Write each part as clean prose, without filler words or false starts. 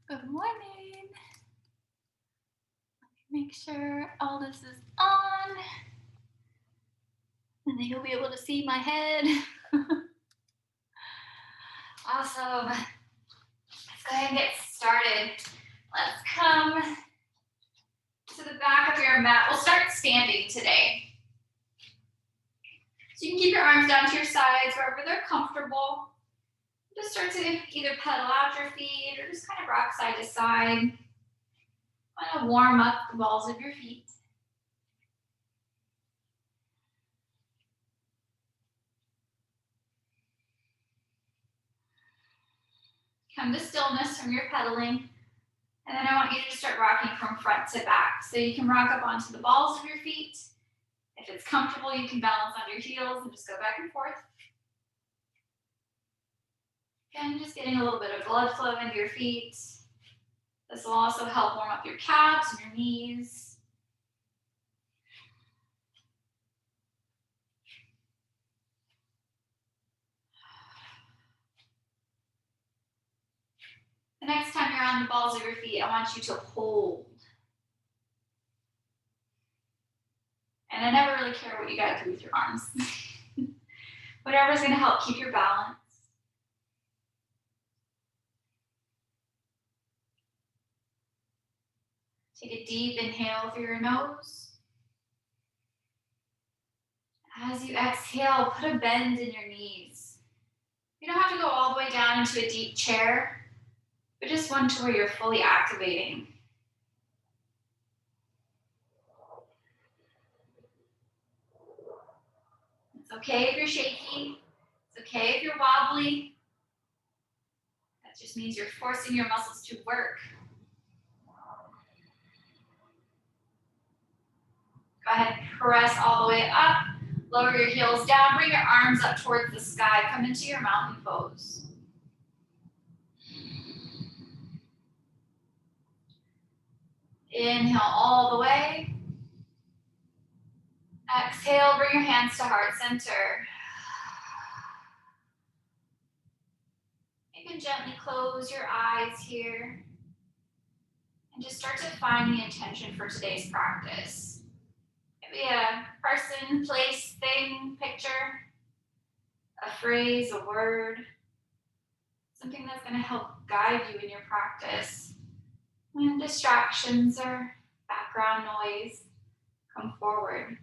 Good morning. Let me make sure all this is on. And then you'll be able to see my head. Awesome. Let's go ahead and get started. Let's come to the back of your mat. We'll start standing today. So you can keep your arms down to your sides wherever they're comfortable. Just start to either pedal out your feet or just kind of rock side to side. Want to warm up the balls of your feet. Come to stillness from your pedaling. And then I want you to start rocking from front to back. So you can rock up onto the balls of your feet. If it's comfortable, you can balance on your heels and just go back and forth. Again, just getting a little bit of blood flow into your feet. This will also help warm up your calves and your knees. The next time you're on the balls of your feet, I want you to hold. And I never really care what you gotta do with your arms. Whatever's gonna help keep your balance. Take a deep inhale through your nose. As you exhale, put a bend in your knees. You don't have to go all the way down into a deep chair, but just one to where you're fully activating. It's okay if you're shaky. It's okay if you're wobbly. That just means you're forcing your muscles to work. Go ahead and press all the way up. Lower your heels down. Bring your arms up towards the sky. Come into your mountain pose. Inhale all the way. Exhale, bring your hands to heart center. You can gently close your eyes here and just start to find the intention for today's practice. Maybe a person, place, thing, picture, a phrase, a word, something that's going to help guide you in your practice. When distractions or background noise come forward.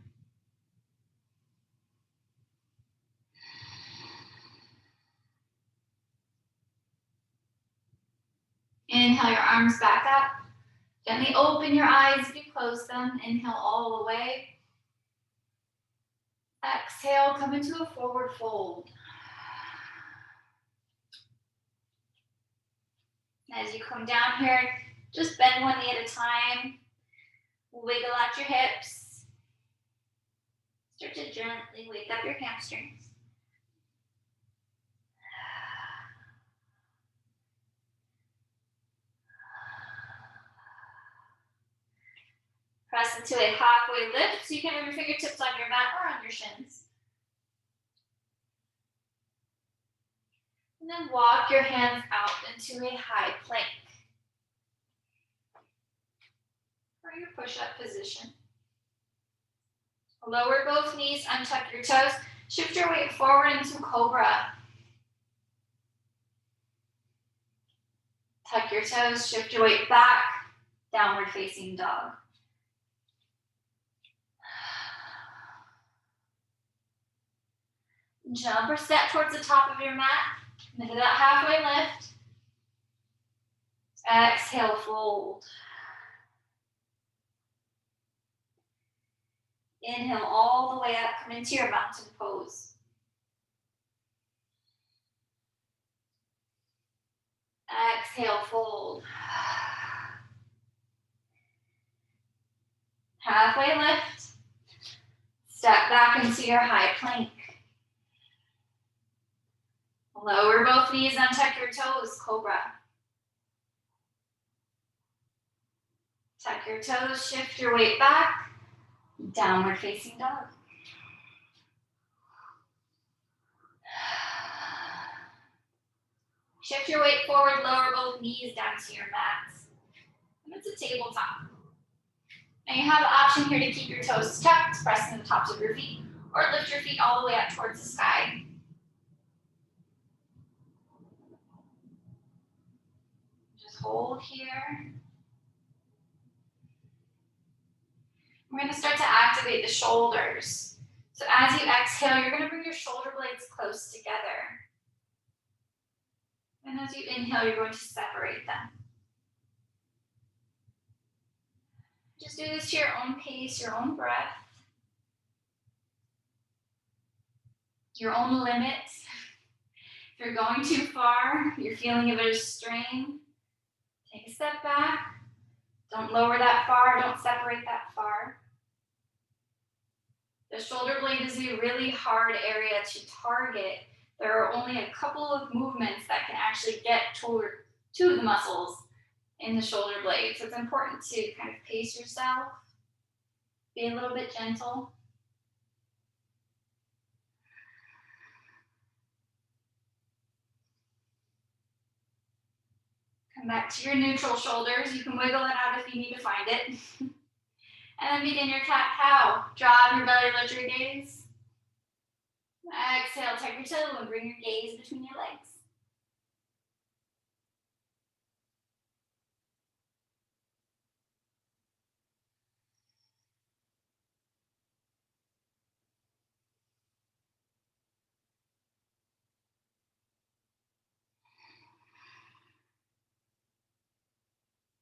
Inhale your arms back up. Gently open your eyes if you close them. Inhale all the way. Exhale, come into a forward fold. As you come down here, just bend one knee at a time. Wiggle out your hips. Start to gently wake up your hamstrings. Press into a halfway lift, so you can have your fingertips on your mat or on your shins. And then walk your hands out into a high plank. Or your push-up position. Lower both knees, untuck your toes. Shift your weight forward into cobra. Tuck your toes, shift your weight back, downward facing dog. Jump or step towards the top of your mat. Into that halfway lift. Exhale, fold. Inhale all the way up, come into your mountain pose. Exhale, fold. Halfway lift. Step back into your high plank. Lower both knees, untuck your toes, cobra. Tuck your toes, shift your weight back, downward facing dog. Shift your weight forward, lower both knees down to your mats. And it's a tabletop. Now you have the option here to keep your toes tucked, pressing the tops of your feet, or lift your feet all the way up towards the sky. Just hold here. We're going to start to activate the shoulders. So as you exhale, you're going to bring your shoulder blades close together. And as you inhale, you're going to separate them. Just do this to your own pace, your own breath, your own limit. If you're going too far, you're feeling a bit of strain, take a step back. Don't lower that far, don't separate that far. The shoulder blade is a really hard area to target. There are only a couple of movements that can actually get to the muscles in the shoulder blade. So it's important to kind of pace yourself, be a little bit gentle. Come back to your neutral shoulders. You can wiggle it out if you need to find it. And then begin your cat-cow. Drop your belly, lift your gaze. Exhale, tuck your toe and bring your gaze between your legs.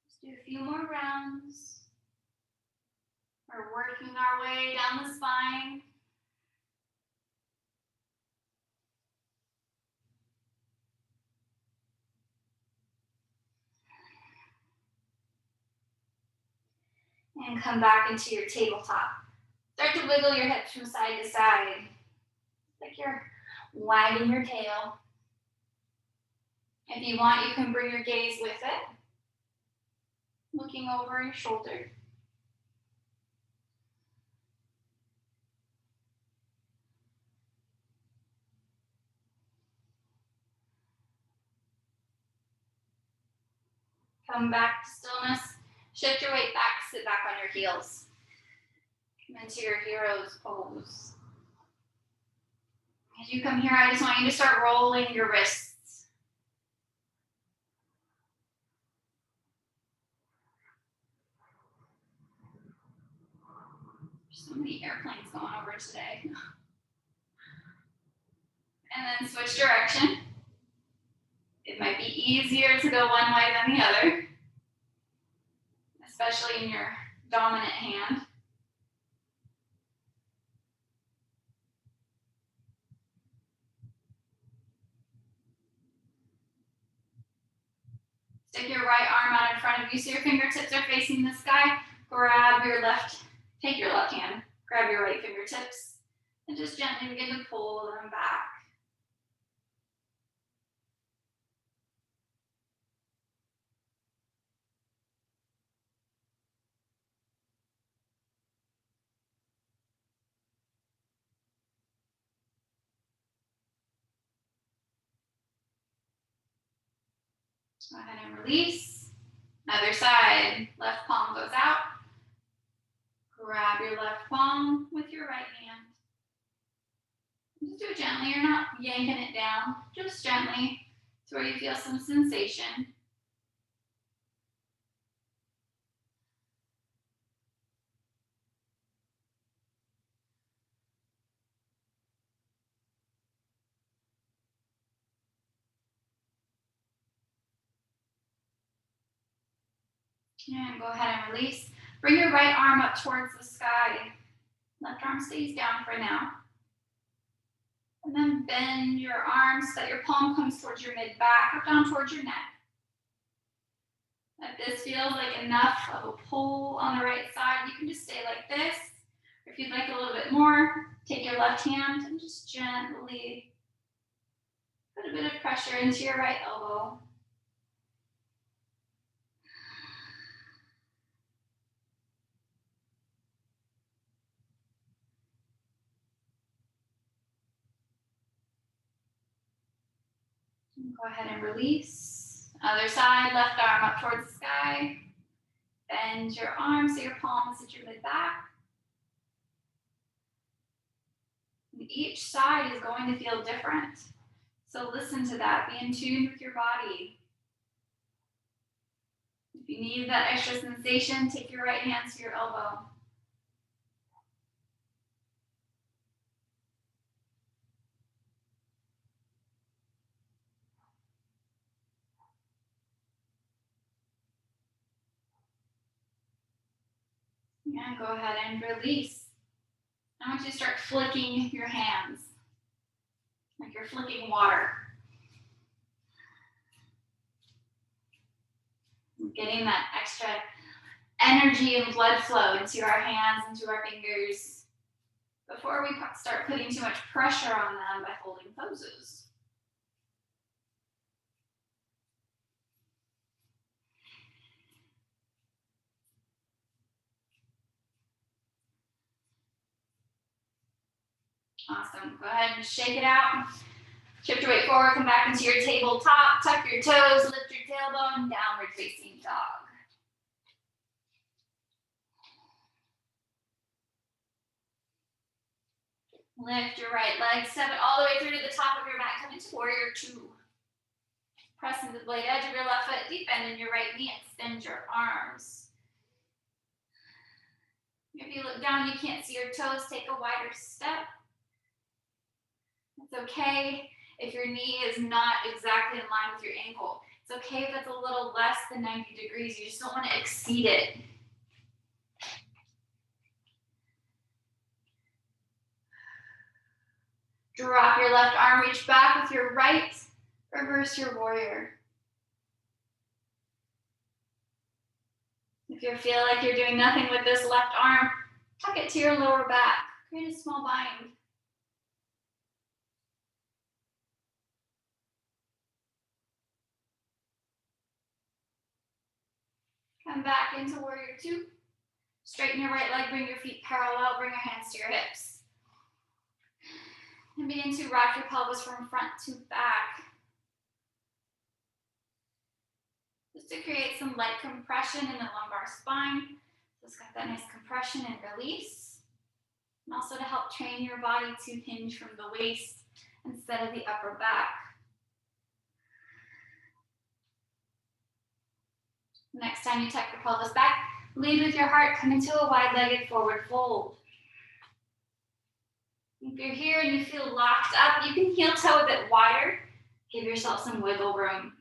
Let's do a few more rounds. We're working our way down the spine. And come back into your tabletop. Start to wiggle your hips from side to side. Like you're wagging your tail. If you want, you can bring your gaze with it. Looking over your shoulder. Come back to stillness. Shift your weight back, sit back on your heels. Come into your hero's pose. As you come here, I just want you to start rolling your wrists. There's so many airplanes going over today. And then switch direction. It might be easier to go one way than the other, especially in your dominant hand. Stick your right arm out in front of you so your fingertips are facing the sky. Take your left hand, grab your right fingertips, and just gently begin to pull them back. Go ahead and release. Other side, left palm goes out. Grab your left palm with your right hand. Just do it gently, you're not yanking it down, just gently to where you feel some sensation. And go ahead and release. Bring your right arm up towards the sky. Left arm stays down for now. And then bend your arms so that your palm comes towards your mid-back or down towards your neck. If this feels like enough of a pull on the right side, you can just stay like this. Or if you'd like a little bit more, take your left hand and just gently put a bit of pressure into your right elbow. Go ahead and release. Other side, left arm up towards the sky. Bend your arms so your palms hit your mid back. Each side is going to feel different. So listen to that. Be in tune with your body. If you need that extra sensation, take your right hand to your elbow. And go ahead and release. I want you to start flicking your hands, like you're flicking water. Getting that extra energy and blood flow into our hands, into our fingers, before we start putting too much pressure on them by holding poses. Awesome. Go ahead and shake it out. Shift your weight forward, come back into your tabletop, tuck your toes, lift your tailbone, downward facing dog. Lift your right leg, step it all the way through to the top of your mat, come into warrior two. Press into the blade edge of your left foot, deep bend in your right knee, extend your arms. If you look down, you can't see your toes, take a wider step. It's okay if your knee is not exactly in line with your ankle. It's okay if it's a little less than 90 degrees. You just don't want to exceed it. Drop your left arm, reach back with your right, reverse your warrior. If you feel like you're doing nothing with this left arm, tuck it to your lower back. Create a small bind. Come back into warrior two. Straighten your right leg, bring your feet parallel, bring your hands to your hips. And begin to rock your pelvis from front to back. Just to create some light compression in the lumbar spine. So it's got that nice compression and release. And also to help train your body to hinge from the waist instead of the upper back. Next time you tuck your pelvis back, lead with your heart, come into a wide-legged forward fold. If you're here and you feel locked up, you can heel toe a bit wider. Give yourself some wiggle room.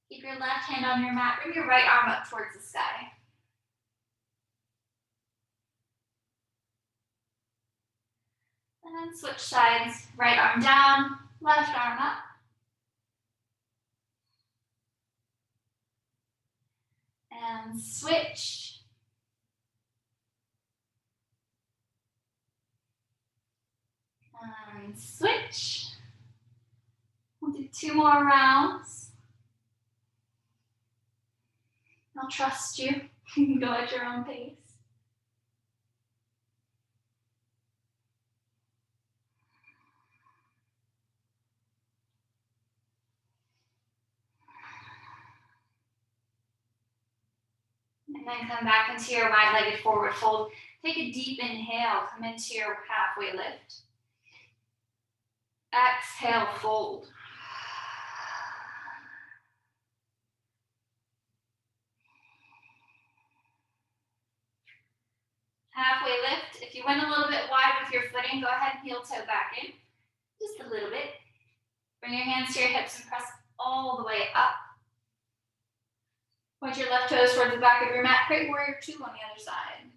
Keep your left hand on your mat, bring your right arm up towards the sky. And then switch sides, right arm down, left arm up. And switch. And switch. We'll do 2 more rounds. I'll trust you. You can go at your own pace. And then come back into your wide-legged forward fold. Take a deep inhale, come into your halfway lift. Exhale, fold. Halfway lift. If you went a little bit wide with your footing, go ahead and heel toe back in. Just a little bit. Bring your hands to your hips and press all the way up. Point your left toes towards the back of your mat. Create warrior two on the other side.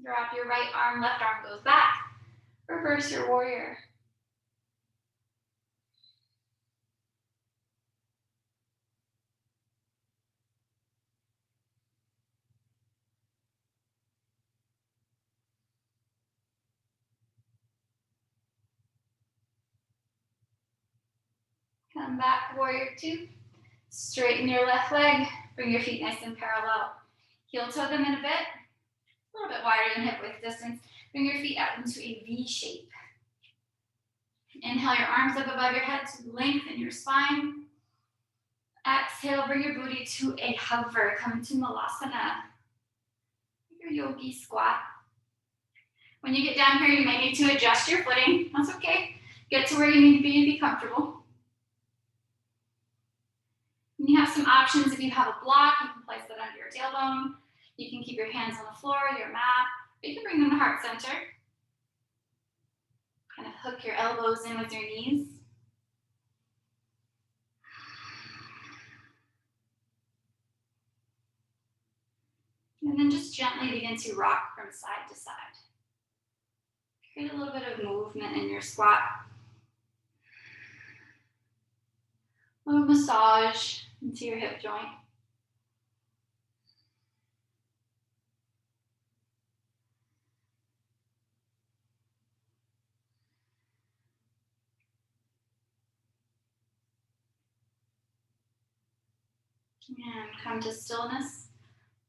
Drop your right arm, left arm goes back. Reverse your warrior. Come back, warrior two. Straighten your left leg. Bring your feet nice and parallel. Heel toe them in a bit. A little bit wider than hip width distance. Bring your feet out into a V shape. Inhale your arms up above your head to lengthen your spine. Exhale, bring your booty to a hover. Come to Malasana. Your Yogi Squat. When you get down here, you may need to adjust your footing. That's okay. Get to where you need to be and be comfortable. And you have some options. If you have a block, you can place that under your tailbone. You can keep your hands on the floor, your mat, but you can bring them to heart center. Kind of hook your elbows in with your knees. And then just gently begin to rock from side to side. Create a little bit of movement in your squat. A little massage into your hip joint. And come to stillness.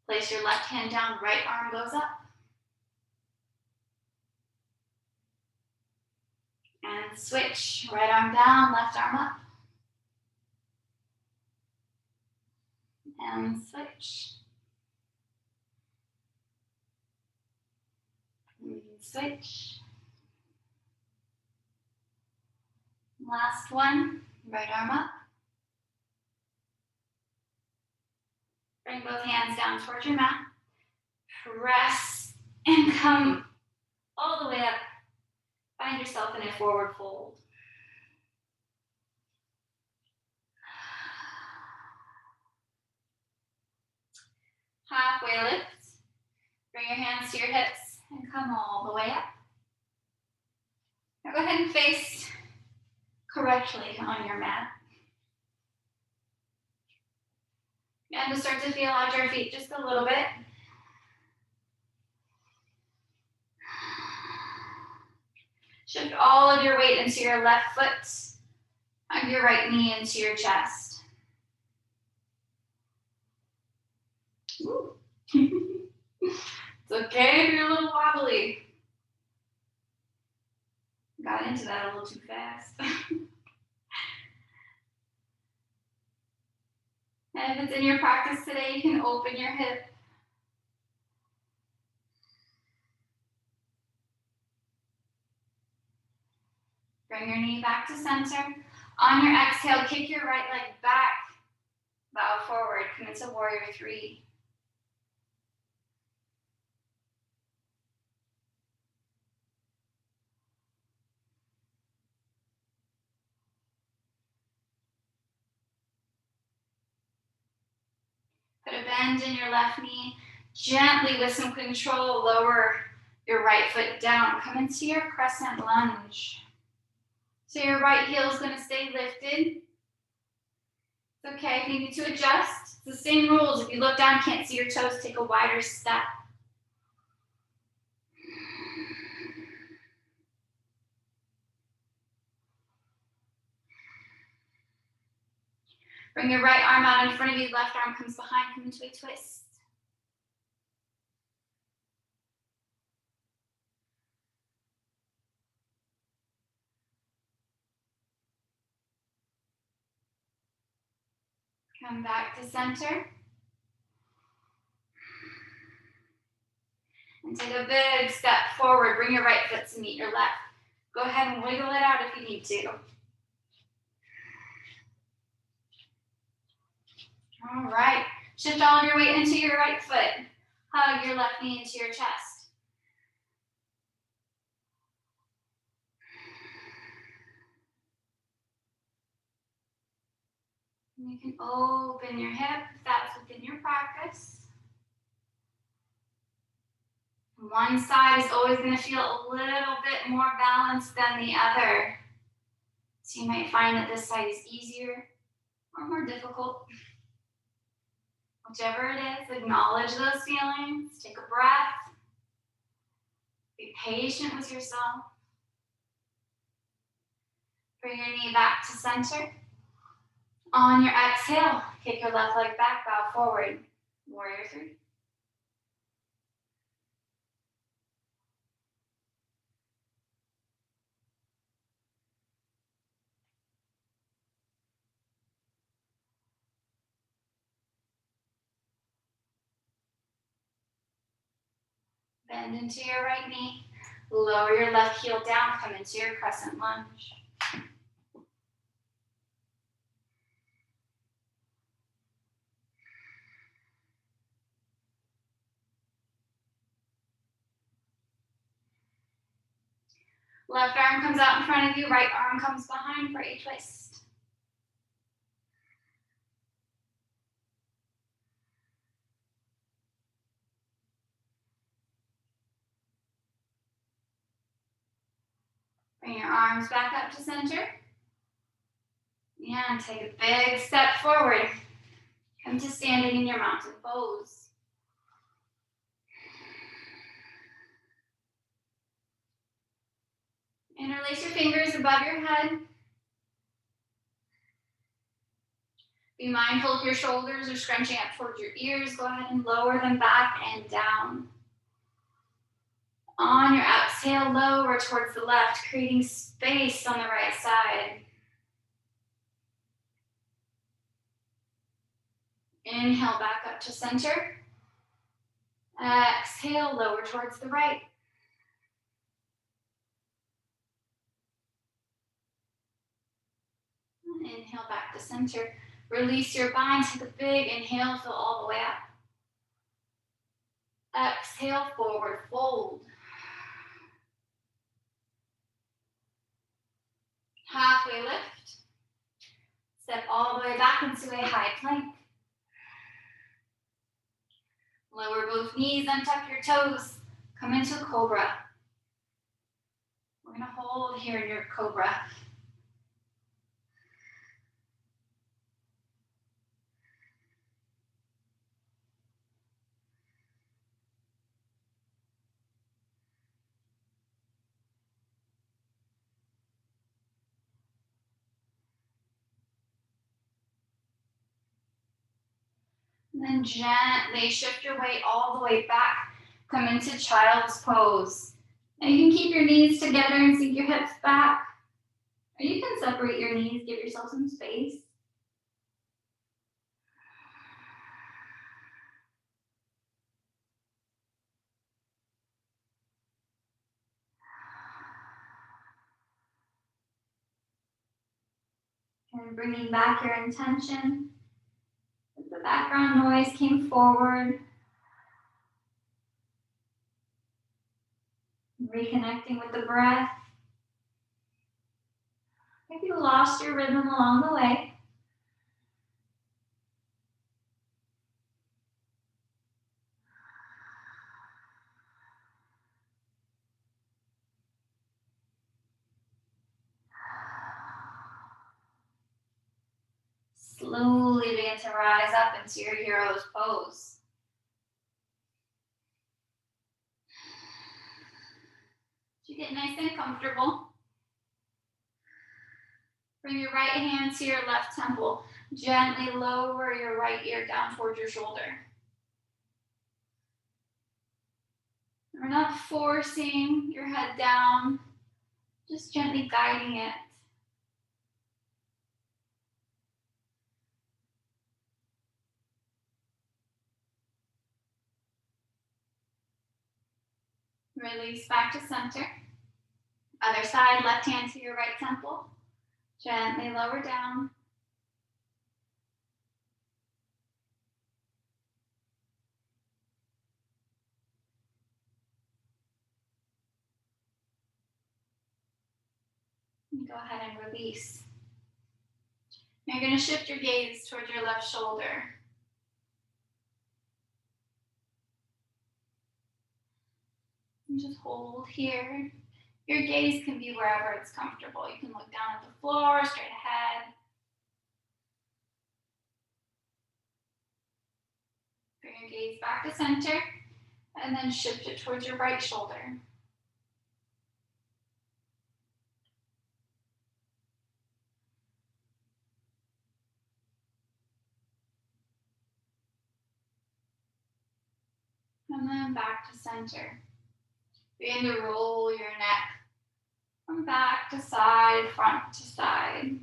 Place your left hand down, right arm goes up. And switch, right arm down, left arm up. And switch. And switch. Last one, right arm up. Bring both hands down towards your mat. Press and come all the way up. Find yourself in a forward fold. Halfway lift. Bring your hands to your hips and come all the way up. Now go ahead and face correctly on your mat. And to start to feel out your feet just a little bit. Shift all of your weight into your left foot, and your right knee into your chest. Ooh. It's okay if you're a little wobbly. Got into that a little too fast. And if it's in your practice today, you can open your hip. Bring your knee back to center. On your exhale, kick your right leg back. Bow forward, come into warrior three. Put a bend in your left knee. Gently, with some control, lower your right foot down. Come into your crescent lunge. So your right heel is going to stay lifted. It's okay if you need to adjust. It's the same rules. If you look down, can't see your toes, take a wider step. Bring your right arm out in front of you, left arm comes behind, come into a twist. Come back to center. And take a big step forward. Bring your right foot to meet your left. Go ahead and wiggle it out if you need to. All right. Shift all of your weight into your right foot. Hug your left knee into your chest. And you can open your hip if that's within your practice. One side is always going to feel a little bit more balanced than the other. So you might find that this side is easier or more difficult. Whichever it is, acknowledge those feelings. Take a breath. Be patient with yourself. Bring your knee back to center. On your exhale, kick your left leg back, bow forward. Warrior 3. Bend into your right knee. Lower your left heel down, come into your crescent lunge. Left arm comes out in front of you, right arm comes behind for a twist. Bring your arms back up to center. And take a big step forward. Come to standing in your mountain pose. Interlace your fingers above your head. Be mindful if your shoulders are scrunching up towards your ears. Go ahead and lower them back and down. On your exhale, lower towards the left, creating space on the right side. Inhale back up to center. Exhale, lower towards the right. Inhale back to center. Release your bind, take a big inhale, fill all the way up. Exhale, forward fold. Halfway lift. Step all the way back into a high plank. Lower both knees, untuck your toes. Come into cobra. We're gonna hold here in your cobra. And then gently shift your weight all the way back. Come into child's pose. Now you can keep your knees together and sink your hips back. Or you can separate your knees, give yourself some space. And bringing back your intention. As the background noise came forward. Reconnecting with the breath. If you lost your rhythm along the way, slowly begin to rise up into your hero's pose. You get nice and comfortable. Bring your right hand to your left temple. Gently lower your right ear down towards your shoulder. We're not forcing your head down, just gently guiding it. Release back to center. Other side, left hand to your right temple. Gently lower down. And go ahead and release. You're going to shift your gaze towards your left shoulder. And just hold here. Your gaze can be wherever it's comfortable. You can look down at the floor, straight ahead. Bring your gaze back to center, and then shift it towards your right shoulder. And then back to center. Begin to roll your neck from back to side, front to side.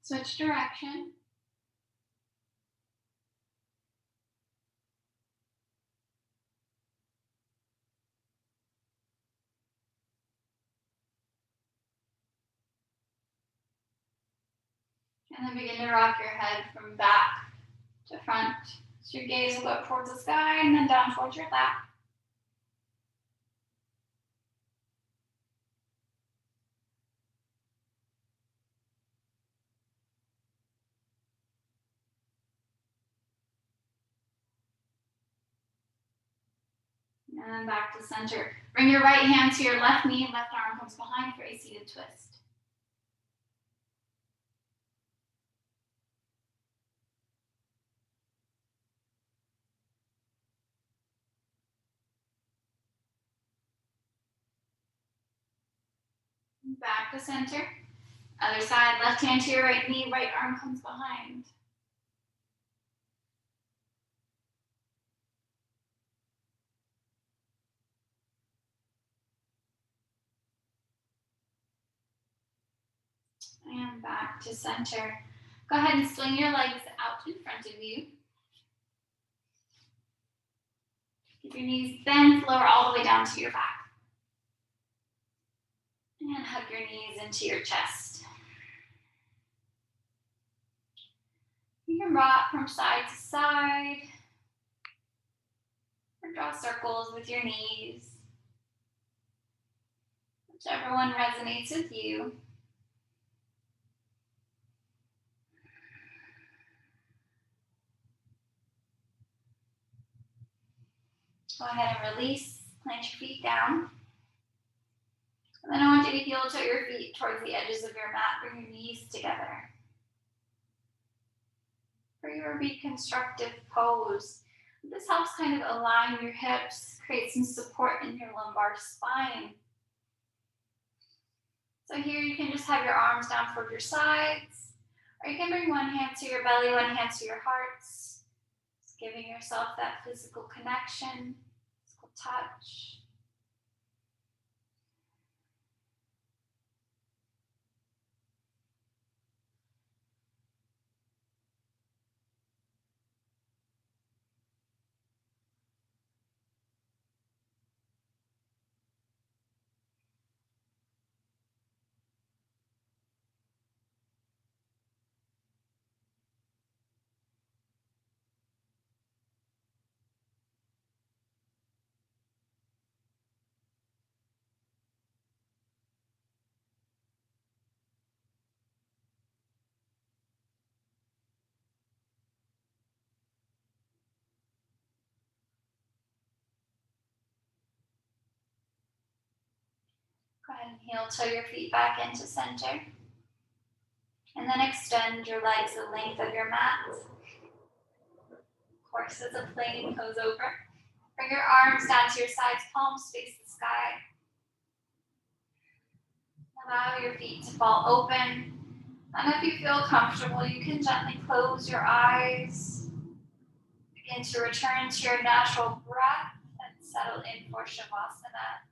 Switch direction. And then begin to rock your head from back to front. So your gaze will go up towards the sky and then down towards your lap. And then back to center. Bring your right hand to your left knee, left arm comes behind for a seated twist. Back to center. Other side, left hand to your right knee, right arm comes behind. And back to center. Go ahead and swing your legs out in front of you. Keep your knees bent, lower all the way down to your back. And hug your knees into your chest. You can rock from side to side. Or draw circles with your knees. Whichever one resonates with you. Go ahead and release, plant your feet down. And then I want you to heel toe your feet towards the edges of your mat. Bring your knees together. For your reconstructive pose. This helps kind of align your hips, create some support in your lumbar spine. So here you can just have your arms down toward your sides, or you can bring one hand to your belly, one hand to your hearts. Just giving yourself that physical connection, physical touch. Go ahead and heel toe your feet back into center. And then extend your legs the length of your mat. Horse as a plane goes over. Bring your arms down to your sides, palms face the sky. Allow your feet to fall open. And if you feel comfortable, you can gently close your eyes. Begin to return to your natural breath and settle in for Shavasana.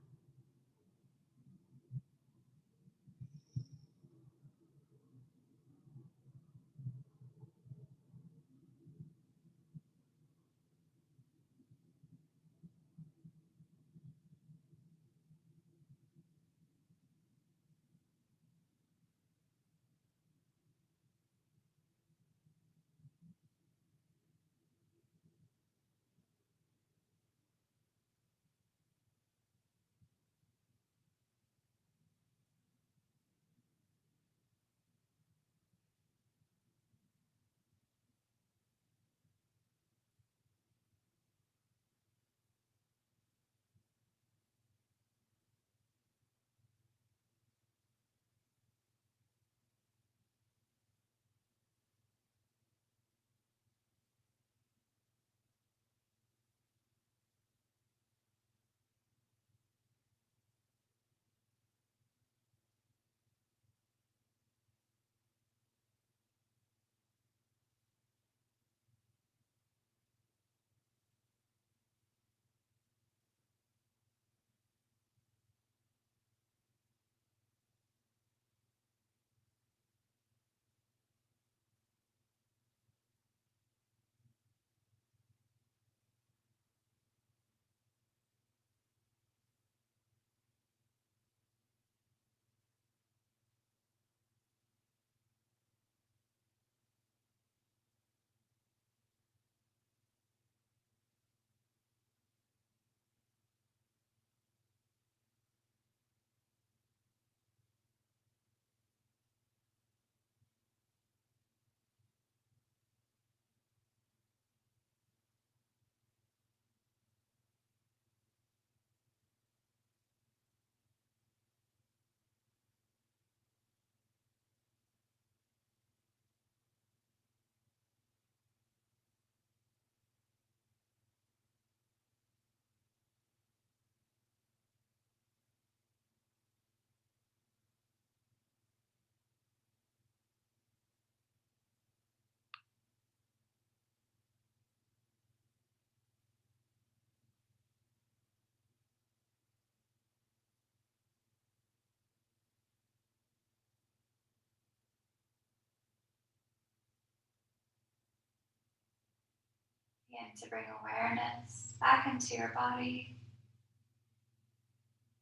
Begin to bring awareness back into your body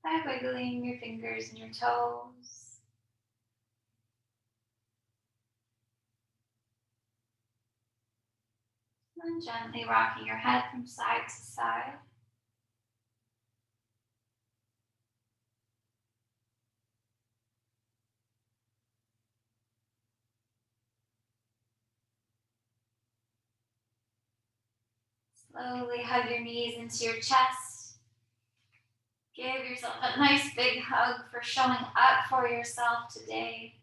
by wiggling your fingers and your toes. And gently rocking your head from side to side. Slowly hug your knees into your chest. Give yourself a nice big hug for showing up for yourself today.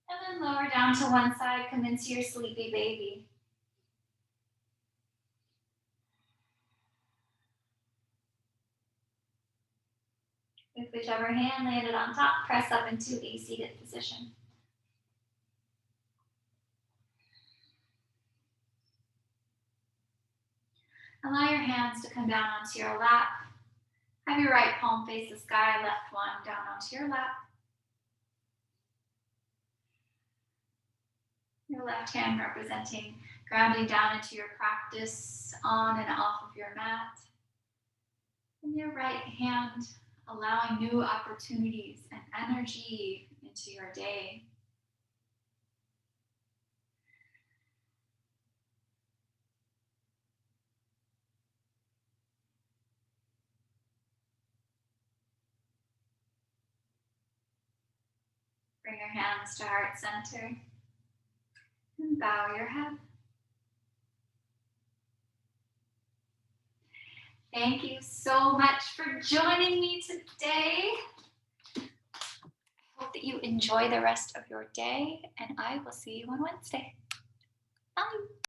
And then lower down to one side, come into your sleepy baby. With whichever hand landed on top, press up into a seated position. Allow your hands to come down onto your lap. Have your right palm face the sky, left one down onto your lap. Your left hand representing grounding down into your practice on and off of your mat. And your right hand allowing new opportunities and energy into your day. Bring your hands to heart center and bow your head. Thank you so much for joining me today. I hope that you enjoy the rest of your day, and I will see you on Wednesday. Bye.